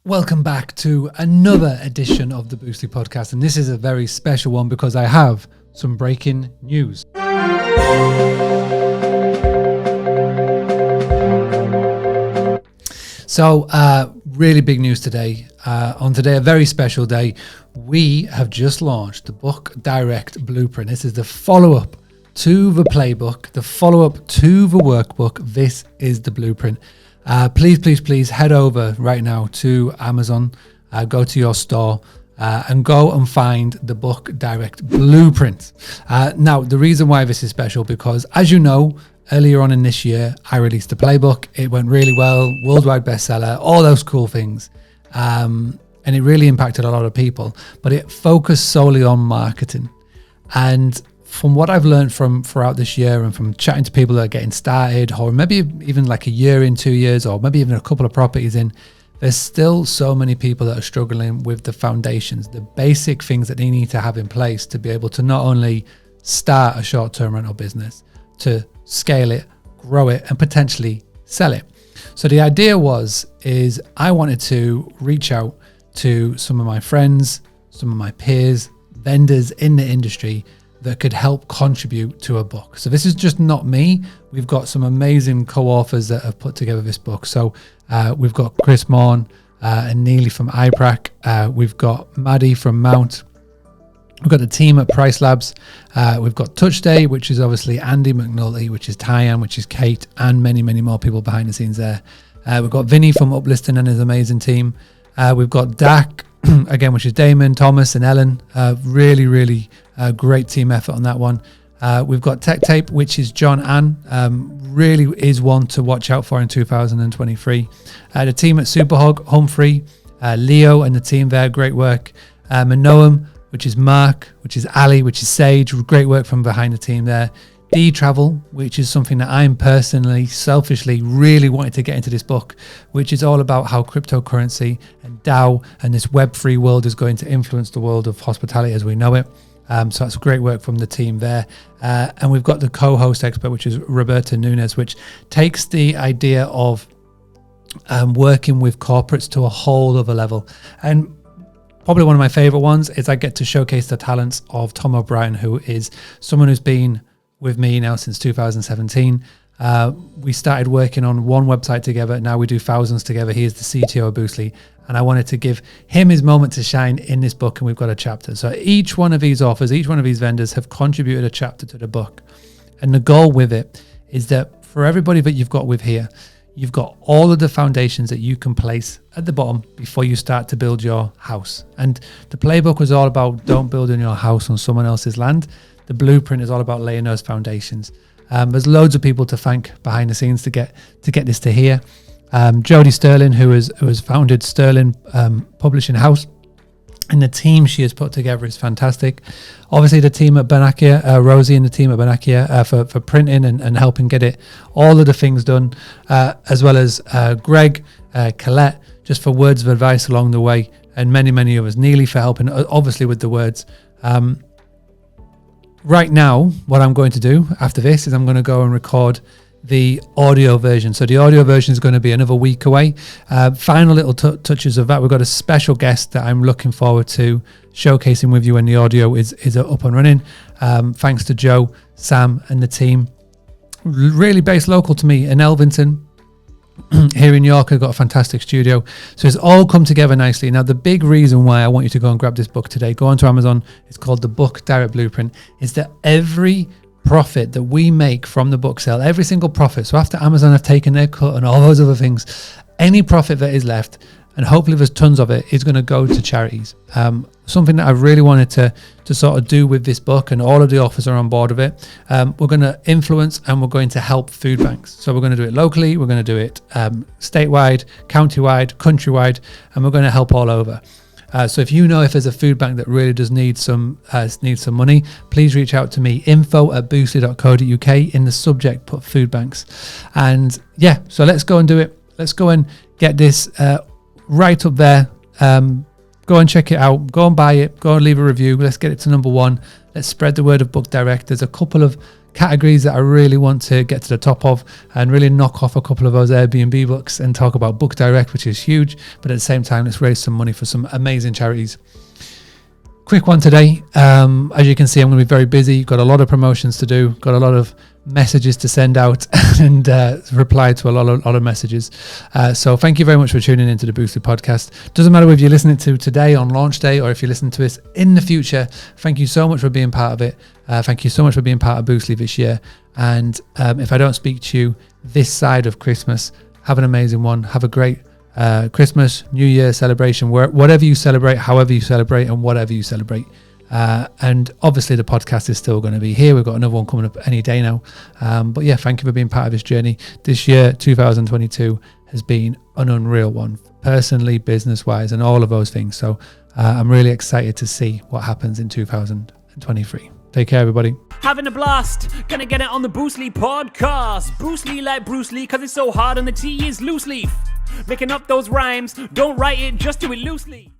Welcome back to another edition of the Boostly podcast, and this is a very special one because I have some breaking news. So, really big news today. On today, a very special day, we have just launched the Book Direct Blueprint. This is the follow-up to the Playbook, the follow-up to the workbook. This is the blueprint. Please head over right now to Amazon, go to your store and go and find the Book Direct Blueprint. Now, the reason why this is special, because as you know, earlier on in this year, I released the Playbook. It went really well, worldwide bestseller, all those cool things. And it really impacted a lot of people, but it focused solely on marketing. And from what I've learned from throughout this year and from chatting to people that are getting started, or maybe even like a year in, 2 years, or maybe even a couple of properties in, there's still so many people that are struggling with the foundations, the basic things that they need to have in place to be able to not only start a short-term rental business, to scale it, grow it, and potentially sell it. So the idea is I wanted to reach out to some of my friends, some of my peers, vendors in the industry that could help contribute to a book. So this is just not me. We've got some amazing co-authors that have put together this book. So we've got Chris Morn and Neely from iPrac. We've got Maddie from Mount. We've got the team at Price Labs. We've got Touch Day, which is obviously Andy McNulty, which is Tyann, which is Kate, and many more people behind the scenes there. We've got Vinny from Uplisting and his amazing team. We've got Dak, again, which is Damon, Thomas, and Ellen. Really great team effort on that one. We've got Tech Tape, which is John Ann. Really is one to watch out for in 2023. The team at Superhog, Humphrey, Leo, and the team there, great work. Manoam, which is Mark, which is Ali, which is Sage, great work from behind the team there. D-Travel, which is something that I'm personally, selfishly, really wanted to get into this book, which is all about how cryptocurrency and DAO and this Web3 world is going to influence the world of hospitality as we know it. So that's great work from the team there. And we've got the co-host expert, which is Roberta Nunes, which takes the idea of working with corporates to a whole other level. And probably one of my favorite ones is I get to showcase the talents of Tom O'Brien, who is someone who's been with me now since 2017. We started working on one website together. Now we do thousands together. He is the CTO of Boostly, and I wanted to give him his moment to shine in this book, and we've got a chapter. So each one of these authors, each one of these vendors have contributed a chapter to the book. And the goal with it is that for everybody that you've got with here, you've got all of the foundations that you can place at the bottom before you start to build your house. And the Playbook was all about don't build in your house on someone else's land. The blueprint is all about laying those foundations. There's loads of people to thank behind the scenes to get this to here. Jodie Sterling, who has founded Sterling Publishing House, and the team she has put together is fantastic. Obviously, the team at Benakia, Rosie and the team at Benakia for printing and helping get it, all of the things done, as well as Greg, Colette, just for words of advice along the way, and many others. Neely for helping, obviously, with the words. Right now, what I'm going to do after this is I'm going to go and record the audio version. So the audio version is going to be another week away. Final little touches of that. We've got a special guest that I'm looking forward to showcasing with you when the audio is up and running. Thanks to Joe, Sam, and the team. Really based local to me in Elvington. Here in York, I've got a fantastic studio. So it's all come together nicely. Now, the big reason why I want you to go and grab this book today, go onto Amazon, it's called the Book Direct Blueprint, is that every profit that we make from the book sale, every single profit, so after Amazon have taken their cut and all those other things, any profit that is left, and hopefully there's tons of it, is going to go to charities. Something that I've really wanted to sort of do with this book, and all of the authors are on board with it. We're going to influence and we're going to help food banks. So we're going to do it locally, we're going to do it statewide, countywide, countrywide, and we're going to help all over. So if you know if there's a food bank that really does need some money, please reach out to me, info@boostly.co.uk. In the subject, put food banks. And yeah, so let's go and do it. Let's go and get this right up there. Go and check it out. Go and buy it. Go and leave a review. Let's get it to number 1. Let's spread the word of Book Direct. There's a couple of categories that I really want to get to the top of and really knock off a couple of those Airbnb books and talk about Book Direct, which is huge. But at the same time, let's raise some money for some amazing charities. Quick one today. As you can see, I'm going to be very busy. Got a lot of promotions to do. Got a lot of messages to send out and reply to a lot of messages. So thank you very much for tuning into the Boostly podcast. Doesn't matter if you're listening to today on launch day or if you listen to this in the future. Thank you so much for being part of it. Thank you so much for being part of Boostly this year. And if I don't speak to you this side of Christmas, have an amazing one. Have a great Christmas, New Year celebration, whatever you celebrate, however you celebrate, and whatever you celebrate. And obviously the podcast is still going to be here. We've got another one coming up any day now. But yeah, thank you for being part of this journey. This year, 2022, has been an unreal one, personally, business-wise, and all of those things. So I'm really excited to see what happens in 2023. Take care, everybody. Having a blast, gonna get it on the Boostly podcast. Boostly like Bruce Lee, cause it's so hard and the T is loose leaf. Making up those rhymes, don't write it, just do it loosely.